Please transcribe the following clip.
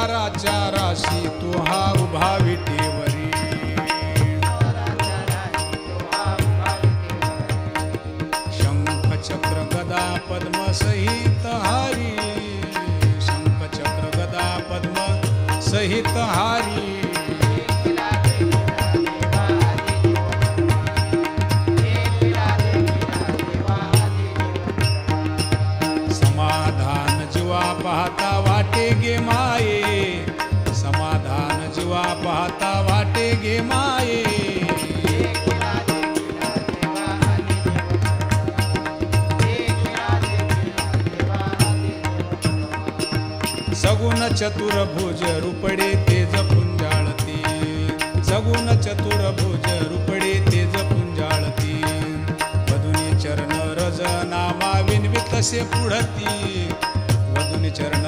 वाराच्या राशी तू हा उभा विटेवरी शंख चक्र गदा पद्म सहित हारी शंख चक्र गदा पद्म सहित हारी समाधान जीवा पाहता वाटे गे माये समाधान जीवा पाहता वाटे गे माये सगुण चतुर्भुज रूपडे तेज पुंजाळती सगुण चतुर्भुज रूपडे तेज पुंजाळती वधुनी चरण रज नामा विनवितसे पुढती वधुनी चरण